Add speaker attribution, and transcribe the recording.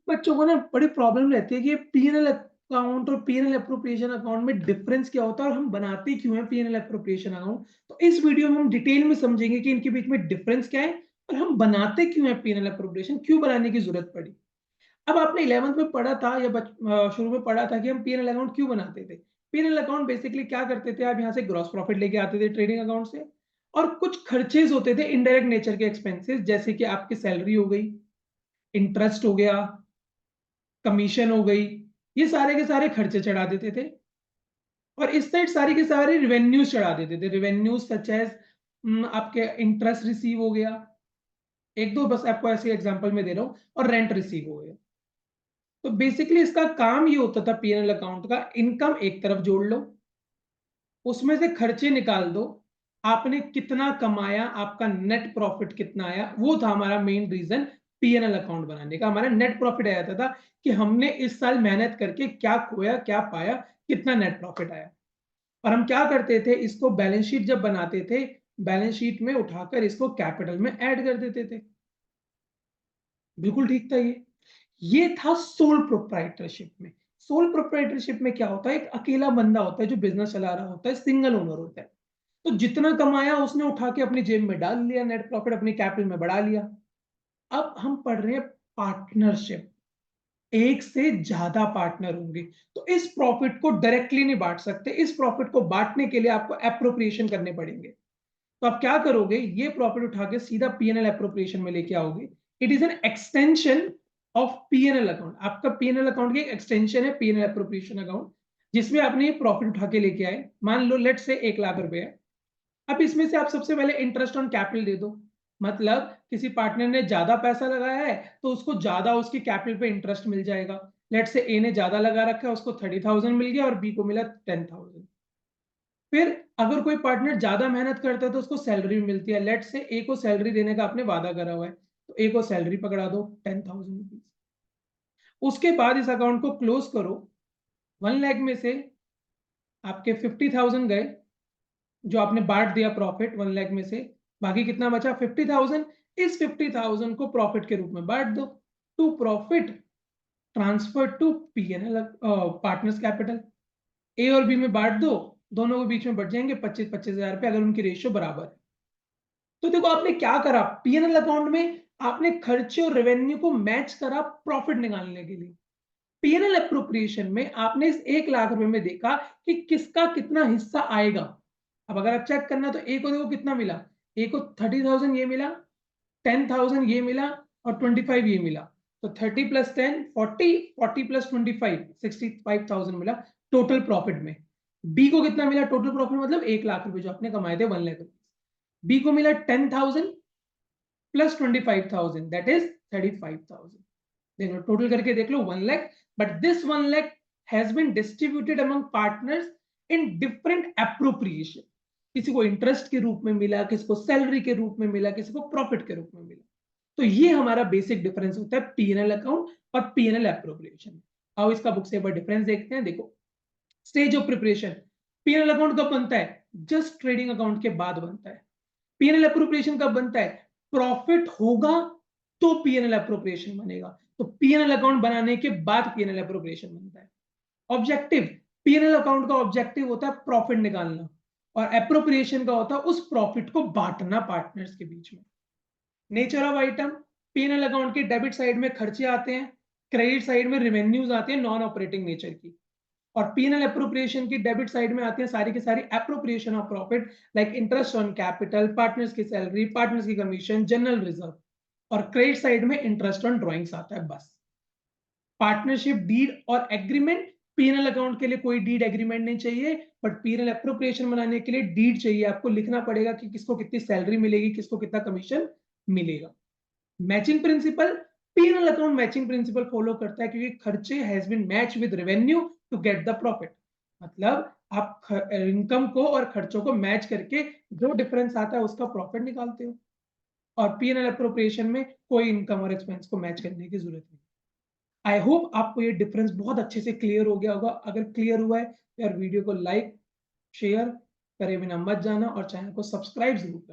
Speaker 1: बच्चों को ना बड़ी प्रॉब्लम रहती है कि ये पी-एन-एल अकाउंट और पी-एन-एल एप्रोप्रिएशन अकाउंट में डिफरेंस क्या होता है और हम बनाते क्यों हैं पी-एन-एल एप्रोप्रिएशन अकाउंट। तो इस वीडियो में हम डिटेल में समझेंगे कि इनके बीच में डिफरेंस क्या है और हम बनाते क्यों हैं पी-एन-एल एप्रोप्रिएशन, क्यों बनाने की जरूरत पड़ी। अब आपने 11th में पढ़ा था या शुरू में पढ़ा था कि हम पी-एन-एल अकाउंट क्यों बनाते थे। पी-एन-एल अकाउंट बेसिकली क्या करते थे, आप यहाँ से ग्रॉस प्रॉफिट लेके आते थे ट्रेडिंग अकाउंट से और कुछ खर्चेज होते थे इनडायरेक्ट नेचर के एक्सपेंसेस, जैसे कि आपकी सैलरी हो गई, इंटरेस्ट हो गया, कमीशन हो गई, ये सारे के सारे खर्चे चढ़ा देते थे और इस साइड सारी के सारे रिवेन्यूज चढ़ा देते थे। रिवेन्यूज सच एज आपके इंटरेस्ट रिसीव हो गया, एक दो बस आपको ऐसे एग्जांपल में दे रहा हूं, और रेंट रिसीव हो गया। तो बेसिकली इसका काम ये होता था पी-एन-एल अकाउंट का, इनकम एक तरफ जोड़ लो, उसमें से खर्चे निकाल दो, आपने कितना कमाया, आपका नेट प्रॉफिट कितना आया, वो था हमारा मेन रीजन पी-एन-एल अकाउंट बनाने का। हमारा नेट प्रॉफिट आया था कि हमने इस साल मेहनत करके क्या खोया, क्या पाया, कितना नेट प्रॉफिट आया। और हम क्या करते थे, इसको बैलेंस शीट जब बनाते थे, बैलेंस शीट में उठाकर इसको कैपिटल में ऐड कर देते थे। बिल्कुल ठीक था ये था सोल प्रोप्राइटरशिप में। सोल प्रोप्राइटरशिप में क्या होता है, एक अकेला बंदा होता है जो बिजनेस चला रहा होता है, सिंगल ओनर होता है। तो जितना कमाया उसने उठा के अपनी जेब में डाल लिया, नेट प्रॉफिट अपनी कैपिटल में बढ़ा लिया। अब हम पढ़ रहे हैं पार्टनरशिप, एक से ज्यादा पार्टनर होंगे, तो इस प्रॉफिट को डायरेक्टली नहीं बांट सकते, इस प्रॉफिट को बांटने के लिए आपको एप्रोप्रिएशन करने पड़ेंगे। तो आप क्या करोगे, ये प्रॉफिट उठा के सीधा पीएनएल एप्रोप्रिएशन में लेके आओगे। It is an extension of PNL account, आपका पीएनएल अकाउंट की एक एक्सटेंशन है पीएनएल एप्रोप्रिएशन अकाउंट, जिसमें आपने ये प्रॉफिट उठा के लेके आए। मान लो लेट से 1 लाख रुपए है, अब इसमें से आप सबसे पहले इंटरेस्ट ऑन कैपिटल दे दो। मतलब किसी पार्टनर ने ज्यादा पैसा लगाया है तो उसको ज्यादा उसकी कैपिटल पे इंटरेस्ट मिल जाएगा। लेट से ए ने ज्यादा लगा रखा है, उसको 30,000 मिल गया और बी को मिला 10,000। फिर अगर कोई पार्टनर ज्यादा मेहनत करता है तो उसको सैलरी मिलती है। लेट से ए को सैलरी देने का आपने वादा करा हुआ है, तो ए को सैलरी पकड़ा दो 10,000 रुपीज। उसके बाद इस अकाउंट को क्लोज करो। 1 लाख में से आपके 50,000 गए, जो आपने बांट दिया प्रॉफिट 1 लाख में से, बाकी कितना बचा 50,000। इस 50,000 को प्रॉफिट के रूप में बांट दो, to profit transfer to P and L partners capital. A और बी में बांट दो, दोनों के बीच में बढ़ जाएंगे 25,000 रुपए, अगर उनकी रेशियो बराबर है। तो देखो आपने क्या करा, पीएनएल अकाउंट में आपने खर्चे और रेवेन्यू को मैच करा प्रॉफिट निकालने के लिए। पीएनएल अप्रोप्रिएशन में आपने इस 1 लाख रुपए में देखा कि किसका कितना हिस्सा आएगा। अब अगर आप चेक करना तो ए को देखो कितना मिला, ए को 30,000 ये मिला, 10,000 ये मिला और 25 ये मिला। तो 30 प्लस 10 40, 40 प्लस 25 65,000 मिला टोटल प्रॉफिट में। बी को कितना मिला टोटल प्रॉफिट, मतलब 1 लाख रुपए जो आपने कमाए थे 1 लाख रुपए। बी को मिला 10,000 प्लस 25,000, दैट इज 35,000। देख लो टोटल करके देख लो 1 lakh, but this 1 lakh has been distributed among partners in different appropriation. किसी को इंटरेस्ट के रूप में मिला, किसी को सैलरी के रूप में मिला, किसी को प्रॉफिट के रूप में मिला। तो ये हमारा बेसिक डिफरेंस होता है पीएनएल अकाउंट और पीएनएल एप्रोप्रिएशन। आओ इसका बुक से एक बार डिफरेंस देखते हैं। देखो stage of preparation, PNL account कब बनता है, जस्ट ट्रेडिंग अकाउंट के बाद बनता है। पीएनएल एप्रोप्रिएशन कब बनता है, प्रॉफिट होगा तो पीएनएल एप्रोप्रिएशन बनेगा। तो पीएनएल अकाउंट बनाने के बाद पीएनएल एप्रोप्रिएशन बनता है। ऑब्जेक्टिव, पीएनएल अकाउंट का ऑब्जेक्टिव होता है प्रॉफिट निकालना और एप्रोप्रिएशन का होता है उस प्रॉफिट को बांटना पार्टनर्स के बीच में। Nature of item, PNL account के डेबिट साइड में खर्चे आते हैं, क्रेडिट साइड में रेवेन्यूज आते हैं नॉन ऑपरेटिंग नेचर की। और पीएनएल एप्रोप्रिएशन की डेबिट साइड में आती है सारी की सारी appropriation of profit, like interest on capital, partners की सैलरी, पार्टनर्स की कमीशन, जनरल रिजर्व। और क्रेडिट साइड में इंटरेस्ट ऑन ड्रॉइंग्स आता है बस। पार्टनरशिप डीड और एग्रीमेंट, पीएनएल अकाउंट के लिए कोई डीड एग्रीमेंट नहीं चाहिए, बट पीएनएल एप्रोप्रिएशन बनाने के लिए डीड चाहिए। आपको लिखना पड़ेगा कि किसको कितनी सैलरी मिलेगी, किसको कितना कमीशन मिलेगा। Matching principle, PNL account matching principle follow करता है क्योंकि खर्चे has been match with revenue to get the profit. मतलब आप इनकम को और खर्चों को मैच करके जो डिफरेंस आता है उसका प्रॉफिट निकालते हो। और पीएनएल अप्रोप्रिएशन में कोई इनकम और एक्सपेंस को मैच करने की जरूरत नहीं। आई होप आपको ये डिफरेंस बहुत अच्छे से क्लियर हो गया होगा। अगर क्लियर हुआ है तो यार वीडियो को लाइक शेयर करे बिना मत जाना और चैनल को सब्सक्राइब जरूर करें।